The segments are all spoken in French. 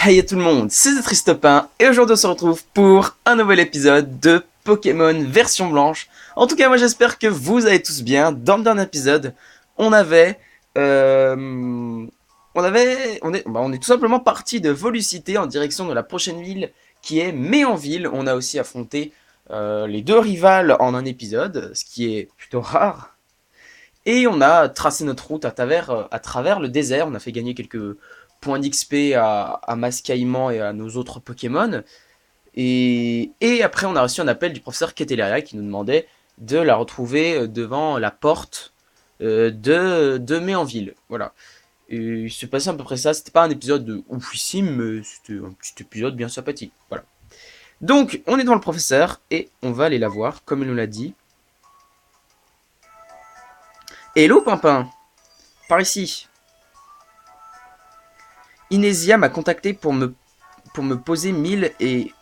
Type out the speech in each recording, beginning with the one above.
Hey à tout le monde, c'est Tristopin et aujourd'hui on se retrouve pour un nouvel épisode de Pokémon version blanche. En tout cas moi j'espère que vous allez tous bien. Dans le dernier épisode, on avait... on est tout simplement parti de Volucité en direction de la prochaine ville qui est Méanville. On a aussi affronté les deux rivales en un épisode, ce qui est plutôt rare. Et on a tracé notre route à travers le désert. On a fait gagner quelques points d'XP à Mascaïman et à nos autres Pokémon. Et après, on a reçu un appel du professeur Keteleria qui nous demandait de la retrouver devant la porte de Méanville. Voilà. Et il s'est passé à peu près ça. C'était pas un épisode de oufissime, mais c'était un petit épisode bien sympathique. Voilà. Donc, on est devant le professeur et on va aller la voir, comme il nous l'a dit. Hello, Pimpin! Par ici. Inésia m'a contacté pour me poser mille et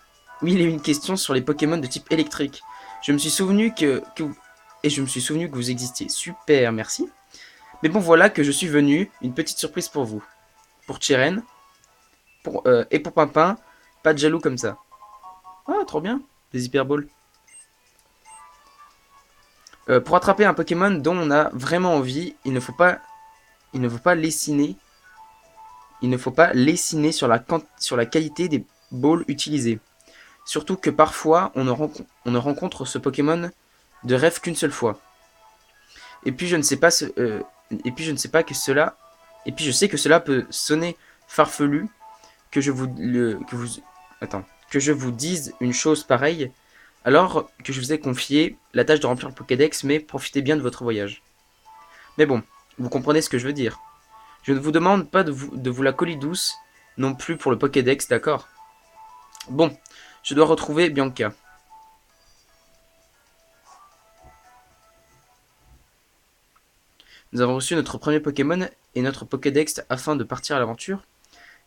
une questions sur les Pokémon de type électrique. Je me suis souvenu et je me suis souvenu que vous existiez. Super, merci. Mais bon, voilà que je suis venu. Une petite surprise pour vous. Pour Cheren. Et pour Pimpin. Pas de jaloux comme ça. Ah, trop bien. Des hyperballs. Pour attraper un Pokémon dont on a vraiment envie, il ne faut pas lessiner. Il ne faut pas lessiner sur la qualité des balls utilisés. Surtout que parfois, on ne rencontre ce Pokémon de rêve qu'une seule fois. Et puis je ne sais pas et puis je ne sais pas que cela, et puis je sais que cela peut sonner farfelu que que je vous dise une chose pareille, alors que je vous ai confié la tâche de remplir le Pokédex, mais profitez bien de votre voyage. Mais bon, vous comprenez ce que je veux dire. Je ne vous demande pas de vous la coller douce, non plus pour le Pokédex, d'accord? Bon, je dois retrouver Bianca. Nous avons reçu notre premier Pokémon et notre Pokédex afin de partir à l'aventure.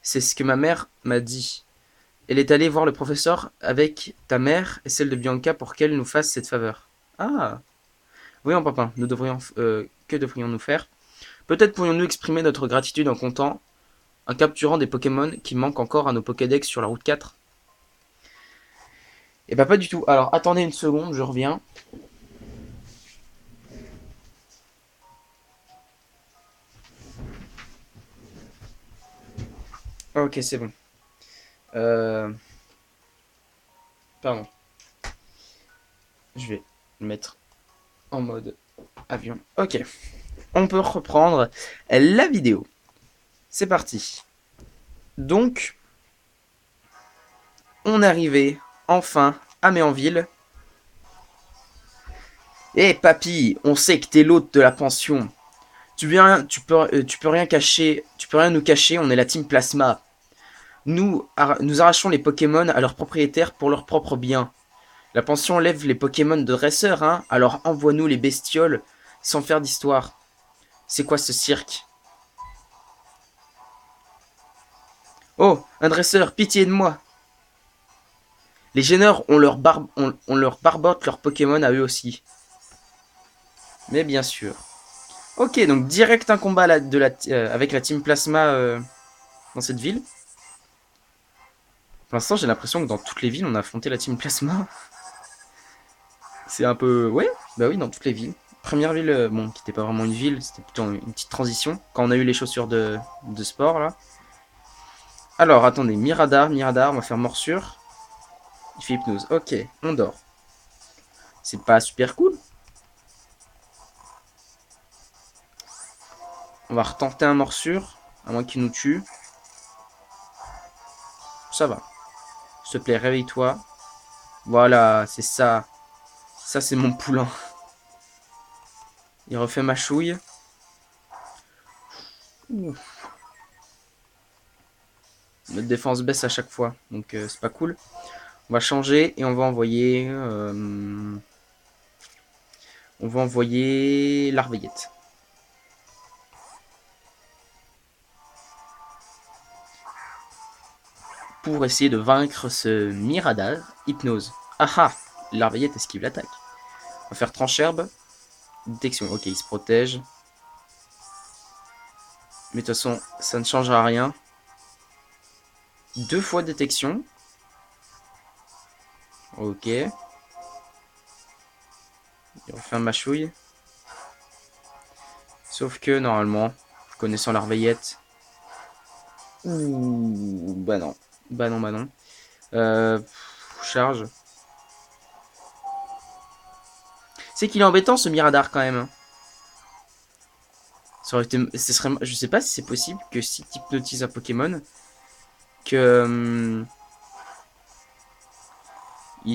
C'est ce que ma mère m'a dit. Elle est allée voir le professeur avec ta mère et celle de Bianca pour qu'elle nous fasse cette faveur. Ah, voyons papa, que devrions-nous faire? Peut-être pourrions-nous exprimer notre gratitude en capturant des Pokémon qui manquent encore à nos Pokédex sur la route 4. Eh bah pas du tout. Alors attendez une seconde, je reviens. Ok, c'est bon. Euh... Pardon. Je vais le mettre en mode avion. Ok. On peut reprendre la vidéo. C'est parti. Donc, on est arrivé enfin à Méanville. Eh papy, on sait que t'es l'hôte de la pension. Tu peux rien cacher, tu peux rien nous cacher, on est la team Plasma. Nous arrachons les Pokémon à leurs propriétaires pour leur propre bien. La pension lève les Pokémon de dresseurs, hein, alors envoie-nous les bestioles sans faire d'histoire. C'est quoi ce cirque? Oh, un dresseur, pitié de moi. Les gêneurs ont leur barbote leurs Pokémon à eux aussi. Mais bien sûr. Ok, donc direct un combat avec la team Plasma dans cette ville. Pour l'instant, j'ai l'impression que dans toutes les villes, on a affronté la team Plasma. C'est un peu... Ouais, bah oui, dans toutes les villes. Première ville, bon, qui n'était pas vraiment une ville, c'était plutôt une petite transition. Quand on a eu les chaussures de sport, là. Alors, attendez, Miradar, on va faire morsure. Il fait hypnose. Ok, on dort. C'est pas super cool. On va retenter un morsure, à moins qu'il nous tue. Ça va. S'il te plaît, réveille-toi. Voilà, c'est ça. Ça, c'est mon poulain. Il refait ma chouille. Ouf. Notre défense baisse à chaque fois, donc c'est pas cool. On va changer et on va envoyer l'Arveillette. Pour essayer de vaincre ce Miradar, hypnose. Ah ah, l'Arveillette esquive l'attaque. On va faire tranche-herbe. Détection, ok, il se protège. Mais de toute façon, ça ne changera rien. 2 fois détection. Ok. Il refait un mâchouille. Sauf que normalement, connaissant la reveillette. Ouh, bah non. Bah non, bah non. Charge. C'est qu'il est embêtant ce Miradar quand même, hein. Ça aurait été, ce serait, je sais pas si c'est possible que si tu hypnotises un Pokémon, que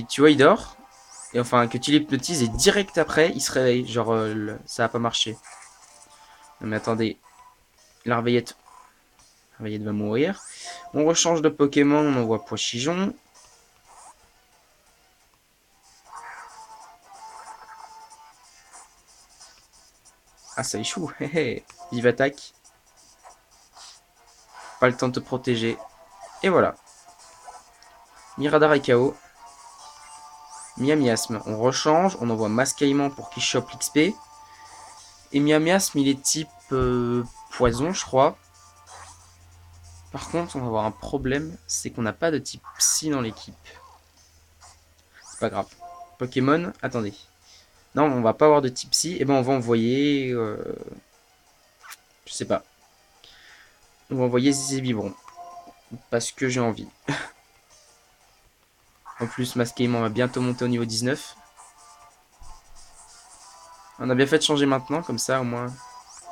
tu vois, il dort, et enfin que tu l'hypnotises et direct après, il se réveille. Genre, ça a pas marché. Non mais attendez, la reveillette va mourir. On rechange de Pokémon, on envoie Poichijon. Ah, ça échoue. Vive attaque. Pas le temps de te protéger. Et voilà. Miradar est KO. Miasme, on rechange. On envoie Mascaillement pour qu'il chope l'XP. Et Miasme, il est type poison, je crois. Par contre, on va avoir un problème. C'est qu'on n'a pas de type psy dans l'équipe. C'est pas grave. Pokémon, attendez. Non, on va pas avoir de type psy. Et ben, on va envoyer. Je sais pas. On va envoyer Zébibron. Parce que j'ai envie. En plus, Mascaillement va bientôt monter au niveau 19. On a bien fait de changer maintenant, comme ça au moins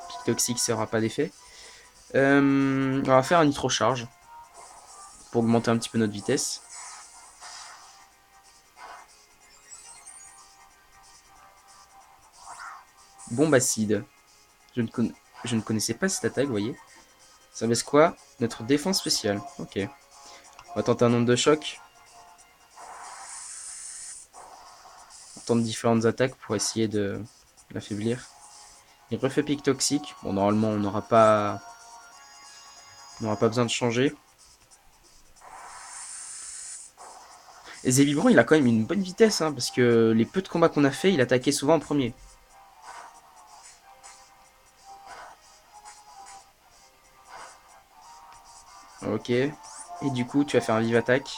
Pic Toxique ça aura pas d'effet. On va faire un nitro charge pour augmenter un petit peu notre vitesse. Bombe acide. Je ne connaissais pas cette attaque, vous voyez. Ça baisse quoi? Notre défense spéciale. Ok. On va tenter un nombre de chocs. On tente différentes attaques pour essayer de l'affaiblir. Il refait pic toxique. Bon, normalement, on n'aura pas besoin de changer. Et Zébibron, il a quand même une bonne vitesse, hein, parce que les peu de combats qu'on a fait, il attaquait souvent en premier. Ok. Et du coup, tu vas faire un vive attaque.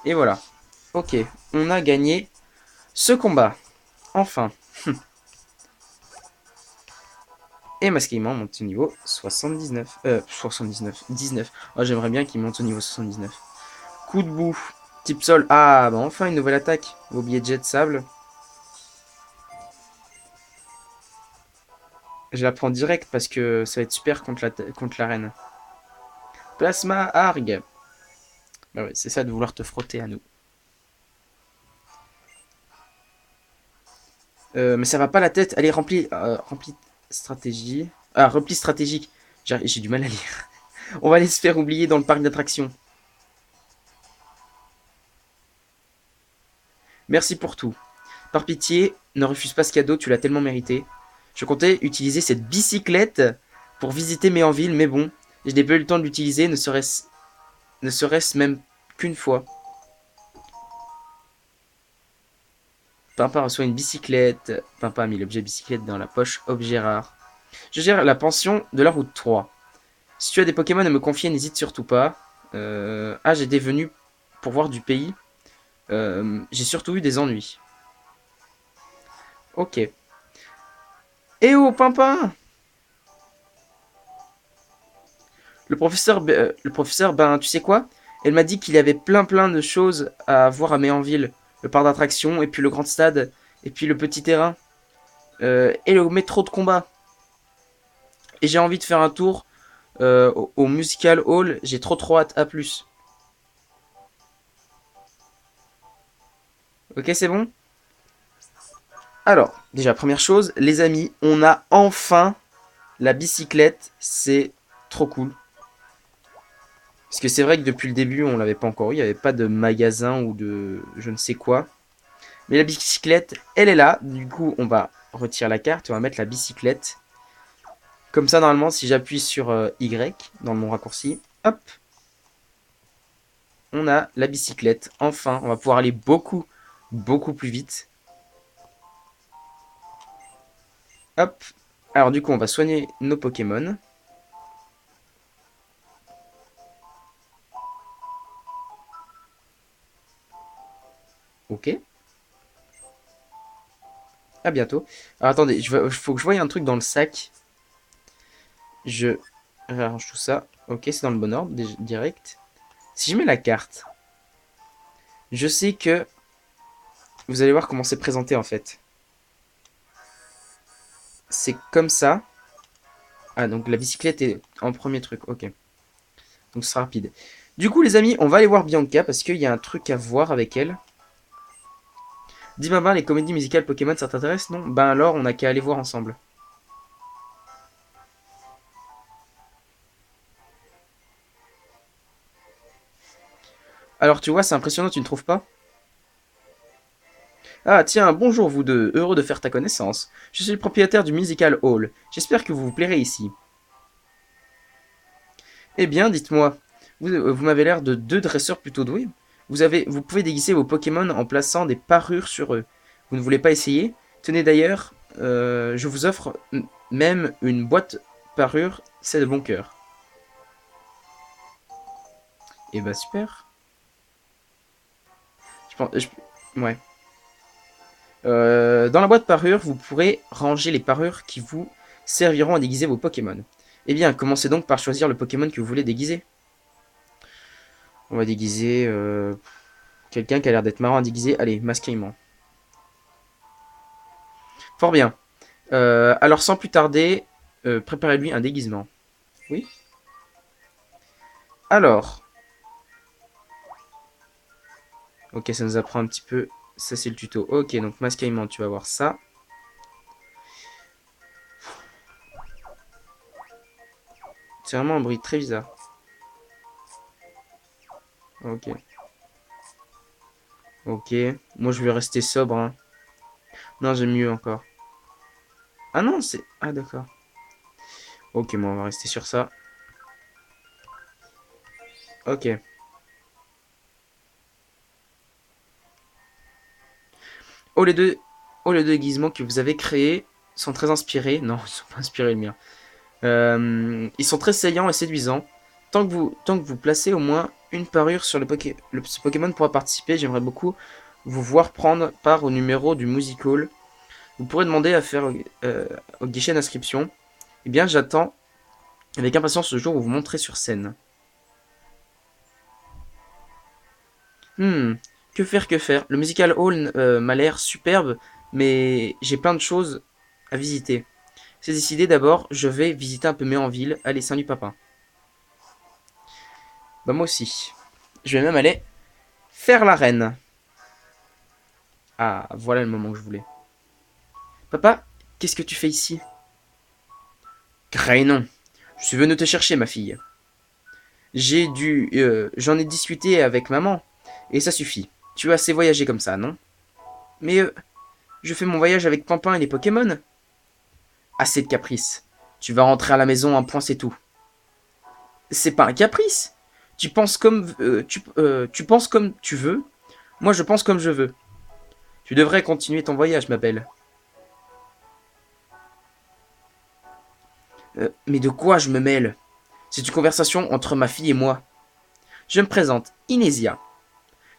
Et voilà. Ok, on a gagné ce combat. Enfin. Et Masquement monte au niveau 79. 79. 19. Oh, j'aimerais bien qu'il monte au niveau 79. Coup de boue. Type sol. Ah, bah enfin une nouvelle attaque. Oublié de jet de sable. Je la prends direct parce que ça va être super contre la reine. Plasma Arg. Bah ouais, c'est ça de vouloir te frotter à nous. Mais ça va pas la tête. Allez, rempli stratégie. Ah, repli stratégique. J'ai du mal à lire. On va aller se faire oublier dans le parc d'attractions. Merci pour tout. Par pitié, ne refuse pas ce cadeau, tu l'as tellement mérité. Je comptais utiliser cette bicyclette pour visiter Méanville, mais bon, je n'ai pas eu le temps de l'utiliser, ne serait-ce même qu'une fois. Pimpa reçoit une bicyclette. Pimpa a mis l'objet bicyclette dans la poche objet rare. Je gère la pension de la route 3. Si tu as des Pokémon à me confier, n'hésite surtout pas. Ah, j'ai des venus pour voir du pays. J'ai surtout eu des ennuis. Ok. Eh oh, Pimpin! Le professeur, ben, tu sais quoi? Elle m'a dit qu'il y avait plein de choses à voir à Méanville. Le parc d'attractions, et puis le grand stade, et puis le petit terrain, et le métro de combat. Et j'ai envie de faire un tour au Musical Hall. J'ai trop hâte. À plus. Ok, c'est bon? Alors, déjà, première chose, les amis, on a enfin la bicyclette. C'est trop cool. Parce que c'est vrai que depuis le début, on l'avait pas encore eu. Il n'y avait pas de magasin ou de je ne sais quoi. Mais la bicyclette, elle est là. Du coup, on va retirer la carte et on va mettre la bicyclette. Comme ça, normalement, si j'appuie sur Y dans mon raccourci, hop, on a la bicyclette. Enfin, on va pouvoir aller beaucoup plus vite. Hop. Alors du coup, on va soigner nos Pokémon. Ok. À bientôt. Alors attendez, faut que je voie un truc dans le sac. Je réarrange tout ça. Ok, c'est dans le bon ordre, direct. Si je mets la carte, je sais que vous allez voir comment c'est présenté en fait. C'est comme ça. Ah, donc la bicyclette est en premier truc. Ok. Donc ce sera rapide. Du coup, les amis, on va aller voir Bianca parce qu'il y a un truc à voir avec elle. Dis-moi ben, les comédies musicales Pokémon, ça t'intéresse, non? Ben alors, on a qu'à aller voir ensemble. Alors, tu vois, c'est impressionnant, tu ne trouves pas? Ah, tiens, bonjour vous deux, heureux de faire ta connaissance. Je suis le propriétaire du Musical Hall. J'espère que vous vous plairez ici. Eh bien, dites-moi, vous m'avez l'air de deux dresseurs plutôt doués. Vous pouvez déguiser vos Pokémon en plaçant des parures sur eux. Vous ne voulez pas essayer? Tenez d'ailleurs, je vous offre même une boîte parure, c'est de bon cœur. Eh bah super. Je pense, ouais. Dans la boîte parure, vous pourrez ranger les parures qui vous serviront à déguiser vos Pokémon. Eh bien, commencez donc par choisir le Pokémon que vous voulez déguiser. On va déguiser quelqu'un qui a l'air d'être marrant à déguiser. Allez, masquement. Fort bien. Alors, sans plus tarder, préparez-lui un déguisement. Oui. Alors, ok, ça nous apprend un petit peu. Ça, c'est le tuto. Ok, donc masquement, tu vas voir ça. C'est vraiment un bruit très bizarre. Ok. Ok. Moi, je vais rester sobre. Hein. Non, j'aime mieux encore. Ah non, c'est... Ah, d'accord. Ok, bon, on va rester sur ça. Ok. Oh, les deux déguisements que vous avez créés sont très inspirés. Non, ils sont pas inspirés, le mien. Ils sont très saillants et séduisants. Tant que vous placez au moins une parure sur ce Pokémon pourra participer. J'aimerais beaucoup vous voir prendre part au numéro du Musical. Vous pourrez demander à faire au guichet d'inscription. Eh bien, j'attends avec impatience ce jour où vous montrez sur scène. Hmm, que faire, que faire? Le Musical Hall m'a l'air superbe, mais j'ai plein de choses à visiter. C'est décidé d'abord, je vais visiter un peu Méanville. Allez, salut papa. Bah moi aussi. Je vais même aller faire la reine. Ah, voilà le moment que je voulais. Papa, qu'est-ce que tu fais ici? Grainon, je suis venu te chercher, ma fille. J'en ai discuté avec maman, et ça suffit. Tu as assez voyagé comme ça, non? Mais je fais mon voyage avec Pampin et les Pokémon. Assez de caprices. Tu vas rentrer à la maison, un point c'est tout. C'est pas un caprice. Tu penses comme tu veux. Moi, je pense comme je veux. Tu devrais continuer ton voyage, ma belle. Mais de quoi je me mêle? C'est une conversation entre ma fille et moi. Je me présente, Inésia,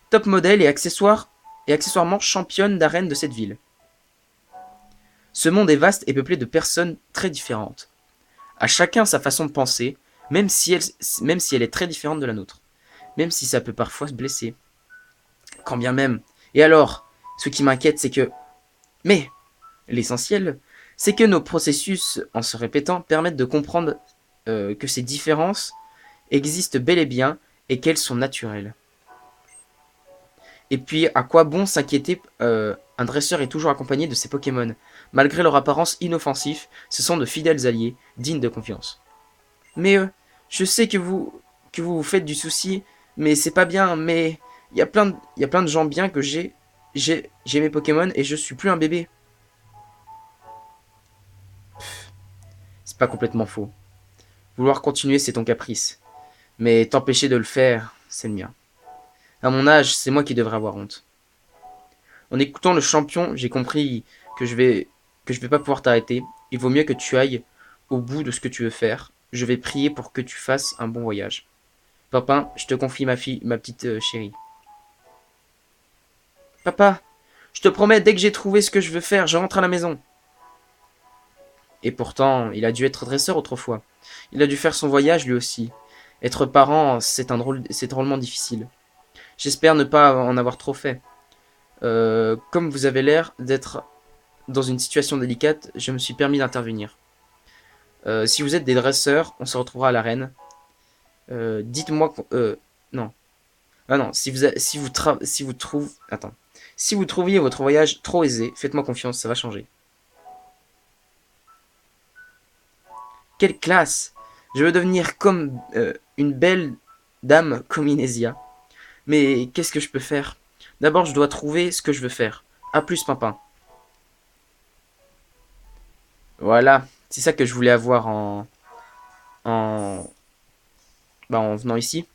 top modèle et accessoirement championne d'arène de cette ville. Ce monde est vaste et peuplé de personnes très différentes. À chacun sa façon de penser, même si elle est très différente de la nôtre. Même si ça peut parfois se blesser. Quand bien même. Et alors, ce qui m'inquiète, c'est que... Mais, l'essentiel, c'est que nos processus, en se répétant, permettent de comprendre que ces différences existent bel et bien et qu'elles sont naturelles. Et puis, à quoi bon s'inquiéter? Un dresseur est toujours accompagné de ses Pokémon. Malgré leur apparence inoffensif, ce sont de fidèles alliés, dignes de confiance. Mais je sais que vous vous faites du souci, mais c'est pas bien. Mais il y a plein de gens bien que j'ai mes Pokémon et je suis plus un bébé. C'est pas complètement faux. Vouloir continuer, c'est ton caprice. Mais t'empêcher de le faire, c'est le mien. À mon âge, c'est moi qui devrais avoir honte. En écoutant le champion, j'ai compris que je vais pas pouvoir t'arrêter. Il vaut mieux que tu ailles au bout de ce que tu veux faire. Je vais prier pour que tu fasses un bon voyage. Papin, je te confie ma fille, ma petite chérie. Papa, je te promets, dès que j'ai trouvé ce que je veux faire, je rentre à la maison. Et pourtant, il a dû être dresseur autrefois. Il a dû faire son voyage lui aussi. Être parent, c'est drôlement difficile. J'espère ne pas en avoir trop fait. Comme vous avez l'air d'être dans une situation délicate, je me suis permis d'intervenir. Si vous êtes des dresseurs, on se retrouvera à l'arène. Dites-moi... non. Ah non, Attends. Si vous trouviez votre voyage trop aisé, faites-moi confiance, ça va changer. Quelle classe! Je veux devenir comme une belle dame comme Inésia. Mais qu'est-ce que je peux faire? D'abord, je dois trouver ce que je veux faire. A plus, Pimpin. Voilà, c'est ça que je voulais avoir en, en venant ici.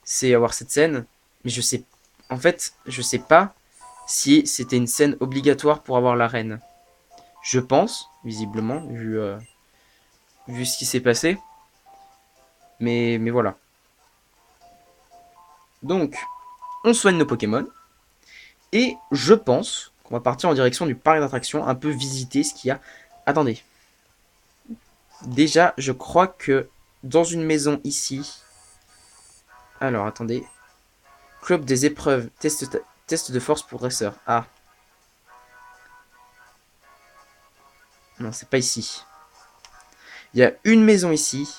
C'est avoir cette scène. Mais je sais... En fait, je sais pas si c'était une scène obligatoire pour avoir la reine. Je pense, visiblement, vu ce qui s'est passé. Mais voilà. Donc, on soigne nos Pokémon. Et je pense qu'on va partir en direction du parc d'attractions, un peu visiter ce qu'il y a. Attendez. Déjà, je crois que dans une maison ici... Alors, attendez. Club des épreuves. Test de force pour dresseur. Ah. Non, c'est pas ici. Il y a une maison ici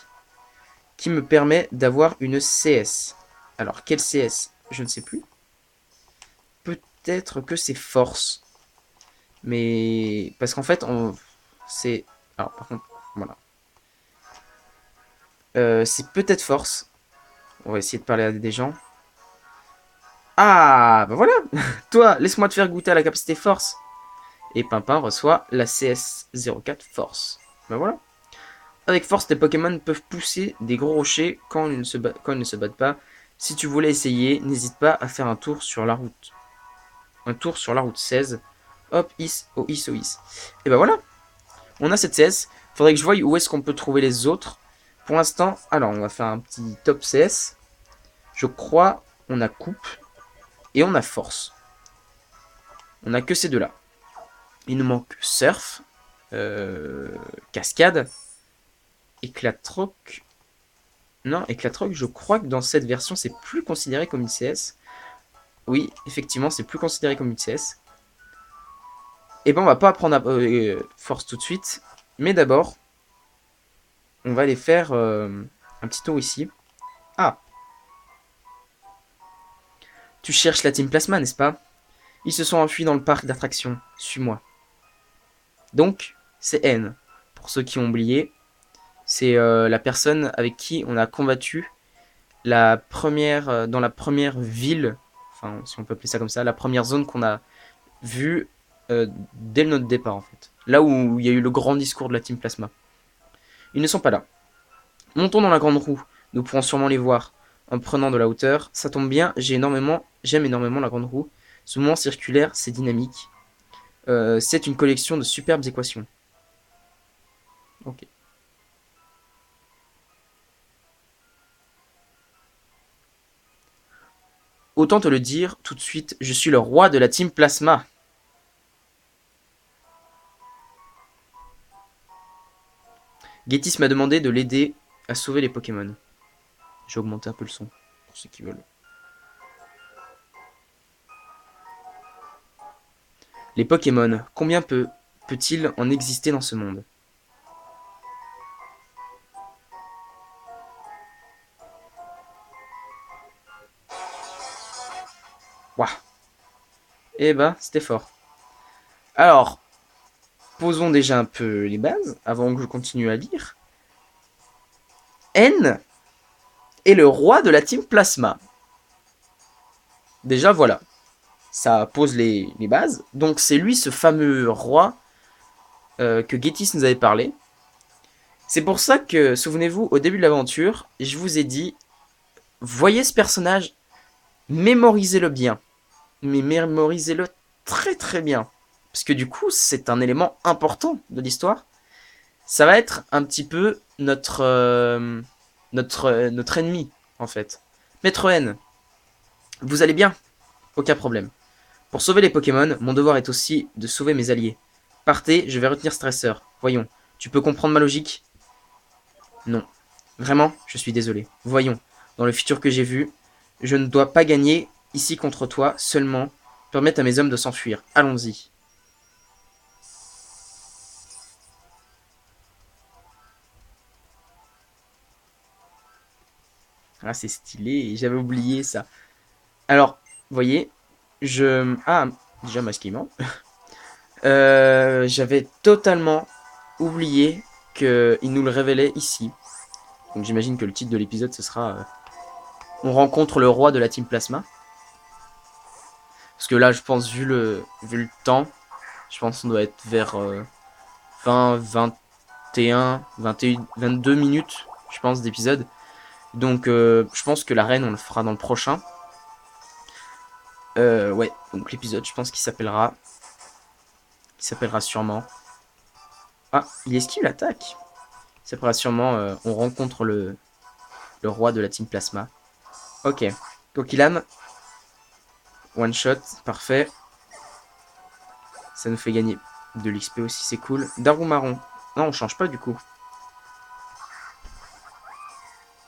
qui me permet d'avoir une CS. Alors, quelle CS? Je ne sais plus. Peut-être que c'est force. Mais... Parce qu'en fait, c'est... Alors, par contre, voilà. C'est peut-être force. On va essayer de parler à des gens. Ah, bah voilà. Toi, laisse-moi te faire goûter à la capacité force. Et Pimpin reçoit la CS04 force. Bah voilà. Avec force, tes Pokémon peuvent pousser des gros rochers quand ils ne se battent pas. Si tu voulais essayer, n'hésite pas à faire un tour sur la route. Un tour sur la route 16. Hop, is. Et bah voilà. On a cette CS. Faudrait que je voie où est-ce qu'on peut trouver les autres. Pour l'instant, alors on va faire un petit top CS. Je crois on a coupe et on a force. On a que ces deux-là. Il nous manque surf, cascade, éclatroc. Non, éclatroc, je crois que dans cette version, c'est plus considéré comme une CS. Oui, effectivement, c'est plus considéré comme une CS. Et ben, on va pas apprendre à force tout de suite. Mais d'abord, on va aller faire un petit tour ici. Ah, tu cherches la Team Plasma, n'est-ce pas? Ils se sont enfuis dans le parc d'attractions. Suis-moi. Donc, c'est N. Pour ceux qui ont oublié, c'est la personne avec qui on a combattu dans la première ville, enfin si on peut appeler ça comme ça, la première zone qu'on a vue dès notre départ en fait. Là où il y a eu le grand discours de la Team Plasma. Ils ne sont pas là. Montons dans la grande roue, nous pourrons sûrement les voir en prenant de la hauteur. Ça tombe bien, j'aime énormément la grande roue. Ce mouvement circulaire, c'est dynamique. C'est une collection de superbes équations. Ok. Autant te le dire tout de suite, je suis le roi de la Team Plasma. Getis m'a demandé de l'aider à sauver les Pokémon. J'ai augmenté un peu le son, pour ceux qui veulent. Les Pokémon, combien peut-il en exister dans ce monde? Waouh. Eh ben, c'était fort. Alors, posons déjà un peu les bases, avant que je continue à lire. N est le roi de la Team Plasma. Déjà, voilà. Ça pose les bases. Donc, c'est lui, ce fameux roi que Getis nous avait parlé. C'est pour ça que, souvenez-vous, au début de l'aventure, je vous ai dit, voyez ce personnage, mémorisez-le bien. Mais mémorisez-le très très bien. Parce que du coup, c'est un élément important de l'histoire. Ça va être un petit peu notre ennemi, en fait. Maître N, vous allez bien? Aucun problème. Pour sauver les Pokémon, mon devoir est aussi de sauver mes alliés. Partez, je vais retenir Stresseur. Voyons, tu peux comprendre ma logique? Non. Vraiment, je suis désolé. Voyons, dans le futur que j'ai vu, je ne dois pas gagner ici contre toi, seulement permettre à mes hommes de s'enfuir. Allons-y. Ah, c'est stylé, j'avais oublié ça. Alors, vous voyez, je... Ah, déjà masquement. J'avais totalement oublié qu'il nous le révélait ici. Donc j'imagine que le titre de l'épisode, ce sera On rencontre le roi de la Team Plasma. Parce que là, je pense, vu le temps, je pense qu'on doit être vers 20, 21, 21, 22 minutes, je pense, d'épisode. Donc je pense que la reine, on le fera dans le prochain. Ouais, donc l'épisode, je pense qu'il s'appellera... Il s'appellera sûrement... Ah, il esquive l'attaque. Il s'appellera sûrement On rencontre le roi de la Team Plasma. Ok. Coquillam. One shot. Parfait. Ça nous fait gagner de l'XP aussi, c'est cool. Darumaron. Non, on change pas du coup.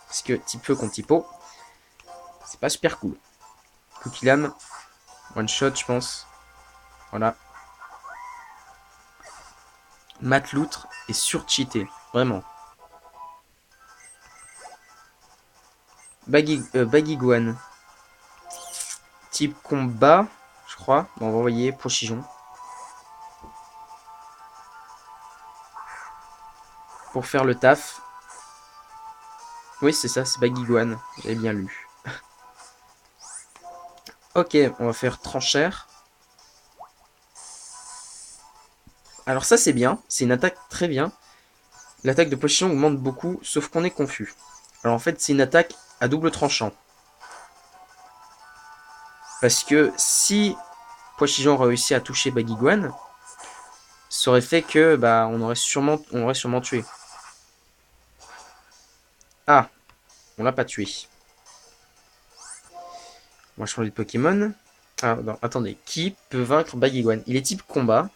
Parce que type feu contre typo, c'est pas super cool. Coquillam. One shot, je pense. Voilà. Matloutre est surcheaté. Vraiment. Baguiguane. Type combat, je crois. Bon, on va envoyer Pochijon. Pour faire le taf. Oui, c'est ça, c'est Baguiguane. J'avais bien lu. Ok, on va faire Tranchère. Alors ça, c'est bien. C'est une attaque très bien. L'attaque de Pochijon augmente beaucoup, sauf qu'on est confus. Alors en fait, c'est une attaque à double tranchant. Parce que si Pochijon réussit à toucher Baguiguane, ça aurait fait que bah on aurait sûrement tué. Ah, on l'a pas tué. On va changer de Pokémon. Ah, non, attendez. Qui peut vaincre Baguiguane? Il est type combat.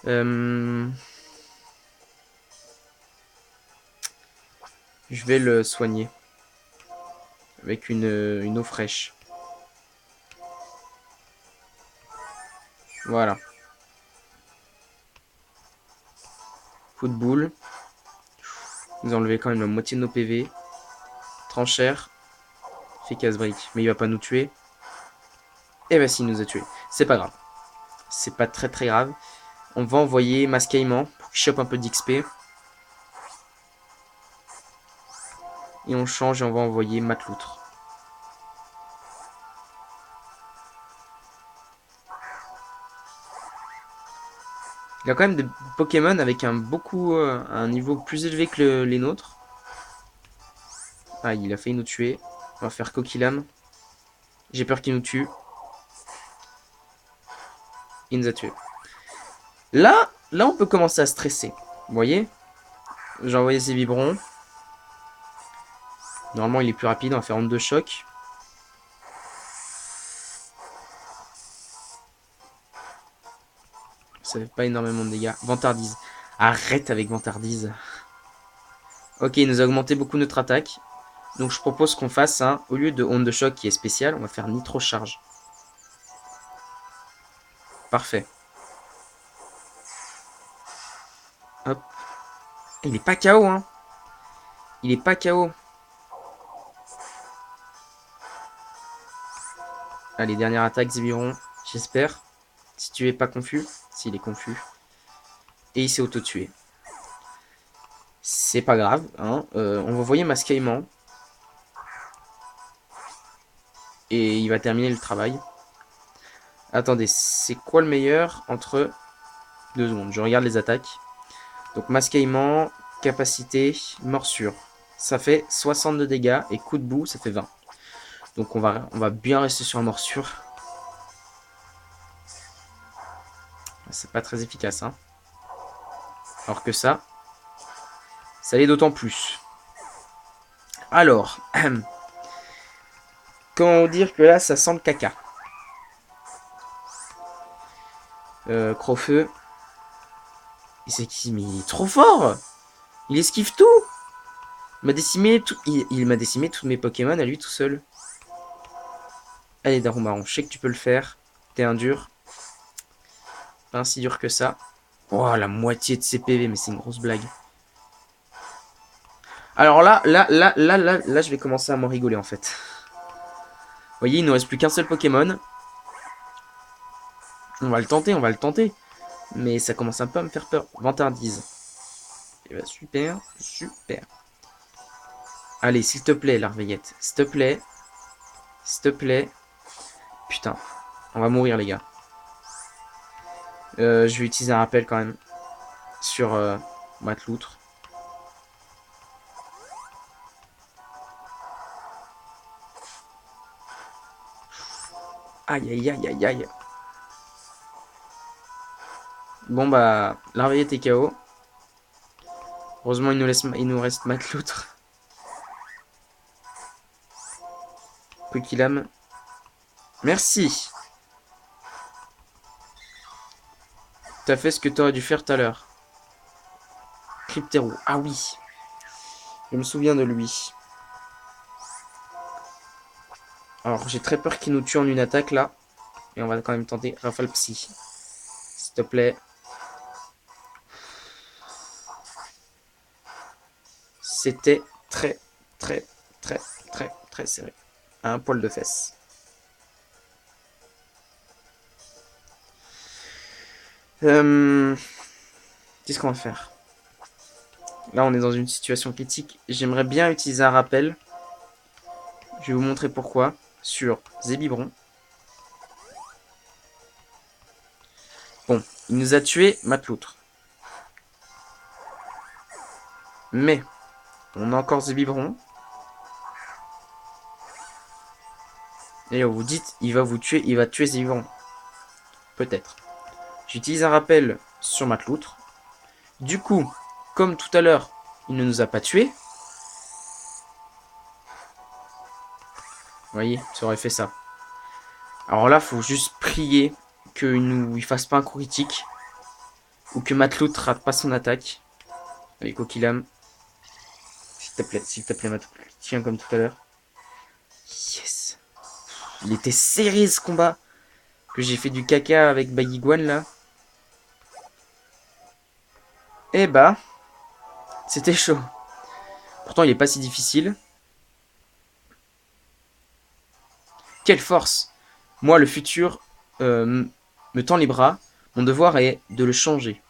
Je vais le soigner. Avec une eau fraîche. Voilà. Coup de boule. Nous enlever quand même la moitié de nos PV. Tranchère. Efficace brick. Mais il va pas nous tuer. Et bah si, il nous a tué. C'est pas grave. C'est pas très très grave. On va envoyer Mascaïman pour qu'il chope un peu d'XP. Et on change et on va envoyer Matloutre. Il y a quand même des Pokémon avec un niveau plus élevé que les nôtres. Ah, il a failli nous tuer. On va faire Coquillam. J'ai peur qu'il nous tue. Il nous a tué. Là, on peut commencer à stresser. Vous voyez? J'ai envoyé ses vibrons. Normalement, il est plus rapide. On va faire onde de choc. Ça fait pas énormément de dégâts. Vantardise. Arrête avec Vantardise. Ok, il nous a augmenté beaucoup notre attaque. Donc je propose qu'on fasse un... Au lieu de onde de choc qui est spécial, on va faire nitro charge. Parfait. Hop. Il est pas KO, hein. Il est pas KO. Allez, dernière attaque, Zébiron. J'espère. Si tu es pas confus. S'il est confus. Et il s'est auto-tué. C'est pas grave. Hein. On va envoyer Mascaïman. Et il va terminer le travail. Attendez, c'est quoi le meilleur entre... 2 secondes, je regarde les attaques. Donc Mascaïman, capacité, morsure. Ça fait 60 de dégâts. Et coup de boue, ça fait 20. Donc on va bien rester sur la morsure. C'est pas très efficace, hein. Alors que ça l'est d'autant plus. Alors, comment dire que là, ça sent le caca. Crofeu. Et c'est qui? Mais il est trop fort! Il esquive tout! Il m'a décimé tous mes Pokémon à lui tout seul. Allez, Darumaron, je sais que tu peux le faire. T'es un dur. Pas si dur que ça. Oh, la moitié de ses PV, mais c'est une grosse blague. Alors là, je vais commencer à m'en rigoler en fait. Vous voyez, il ne reste plus qu'un seul Pokémon. On va le tenter, on va le tenter. Mais ça commence un peu à me faire peur. Vantardise. Et bah super, super. Allez, s'il te plaît, Larveillette. S'il te plaît. S'il te plaît. Putain. On va mourir, les gars. Je vais utiliser un rappel quand même. Sur Matloutre. Aïe, aïe, aïe, aïe, aïe. Bon, bah, Larveillette est KO. Heureusement, il nous reste Matloutre. Quickilame. Merci. T'as fait ce que t'aurais dû faire tout à l'heure. Cryptero. Ah oui. Je me souviens de lui. Alors, j'ai très peur qu'il nous tue en une attaque, là. Et on va quand même tenter Rafale Psy. S'il te plaît. C'était très, très, très, très, très serré. À un poil de fesse. Qu'est-ce qu'on va faire? Là, on est dans une situation critique. J'aimerais bien utiliser un rappel. Je vais vous montrer pourquoi. Sur Zébibron. Bon, il nous a tué Matloutre. Mais, on a encore Zébibron. Et vous dites, il va vous tuer, il va tuer Zébibron. Peut-être. J'utilise un rappel sur Matloutre. Du coup, comme tout à l'heure, il ne nous a pas tués. Vous voyez, ça aurait fait ça. Alors là, faut juste prier qu'il fasse pas un coup critique. Ou que Matloutre rate pas son attaque. Allez, Coquillam. S'il te plaît, Matloutre. Tiens comme tout à l'heure. Yes. Il était serré ce combat. Que j'ai fait du caca avec Baguiguan là. Eh bah, c'était chaud. Pourtant, il est pas si difficile. Quelle force! Moi, le futur me tend les bras. Mon devoir est de le changer.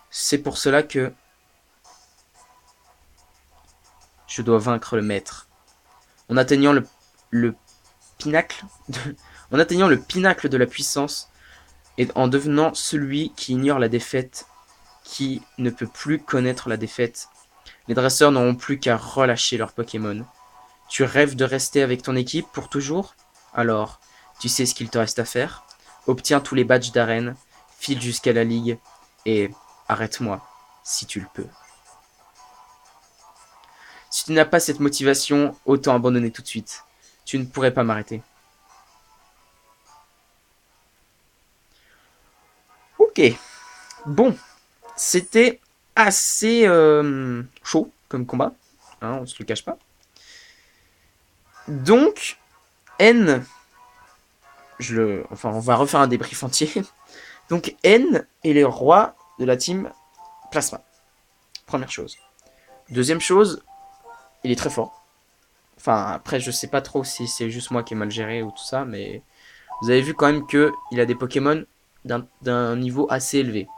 C'est pour cela que je dois vaincre le maître. En atteignant le pinacle, en atteignant le pinacle de la puissance et en devenant celui qui ignore la défaite, qui ne peut plus connaître la défaite. Les dresseurs n'auront plus qu'à relâcher leurs Pokémon. Tu rêves de rester avec ton équipe pour toujours? Alors, tu sais ce qu'il te reste à faire. Obtiens tous les badges d'arène, file jusqu'à la ligue et arrête-moi si tu le peux. Si tu n'as pas cette motivation, autant abandonner tout de suite. Tu ne pourrais pas m'arrêter. Ok. Bon. C'était assez chaud comme combat. Hein, on se le cache pas. Donc, N, on va refaire un débrief entier. Donc, N est le roi de la team Plasma. Première chose. Deuxième chose, il est très fort. Enfin, après, je sais pas trop si c'est juste moi qui ai mal géré ou tout ça, mais vous avez vu quand même qu'il a des Pokémon d'un niveau assez élevé.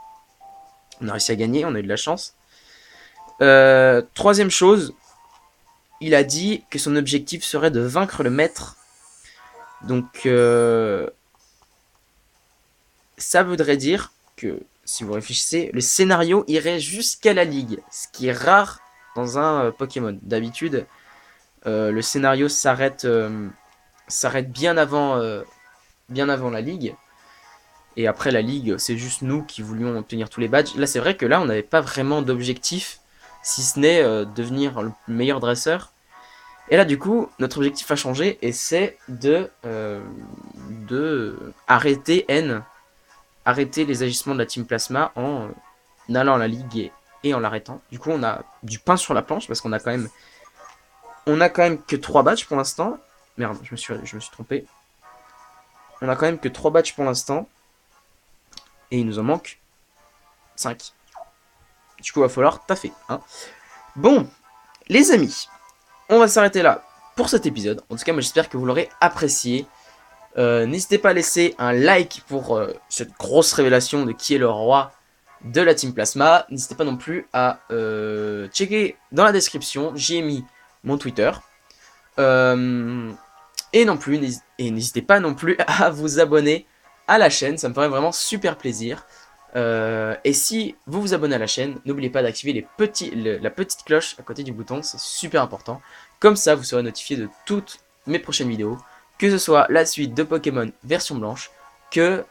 On a réussi à gagner, on a eu de la chance. Troisième chose, il a dit que son objectif serait de vaincre le maître. Donc, ça voudrait dire que, si vous réfléchissez, le scénario irait jusqu'à la ligue, ce qui est rare dans un Pokémon. D'habitude, le scénario s'arrête bien avant la ligue. Et après la ligue, c'est juste nous qui voulions obtenir tous les badges. Là, c'est vrai que là, on n'avait pas vraiment d'objectif, si ce n'est devenir le meilleur dresseur. Et là, du coup, notre objectif a changé et c'est de arrêter N arrêter les agissements de la Team Plasma en allant à la Ligue et en l'arrêtant. Du coup, on a du pain sur la planche parce qu'on a quand même... On a quand même que 3 badges pour l'instant. Merde, je me suis trompé. On a quand même que 3 badges pour l'instant. Et il nous en manque 5. Du coup, il va falloir taffer. Hein. Bon, les amis, on va s'arrêter là pour cet épisode. En tout cas, moi j'espère que vous l'aurez apprécié. N'hésitez pas à laisser un like pour cette grosse révélation de qui est le roi de la Team Plasma. N'hésitez pas non plus à checker dans la description, j'y ai mis mon Twitter. Et n'hésitez pas non plus à vous abonner à la chaîne, ça me ferait vraiment super plaisir. Et si vous vous abonnez à la chaîne, n'oubliez pas d'activer la petite cloche à côté du bouton, c'est super important. Comme ça, vous serez notifié de toutes mes prochaines vidéos, que ce soit la suite de Pokémon version blanche, que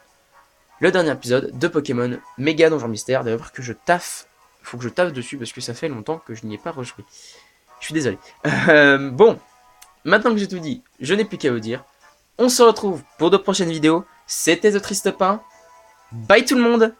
le dernier épisode de Pokémon Méga Donjon Mystère. D'ailleurs que je taffe, faut que je taffe dessus parce que ça fait longtemps que je n'y ai pas rejoué. Je suis désolé. Bon, maintenant que j'ai tout dit, je n'ai plus qu'à vous dire. On se retrouve pour de prochaines vidéos. C'était The Triste Pain. Bye tout le monde!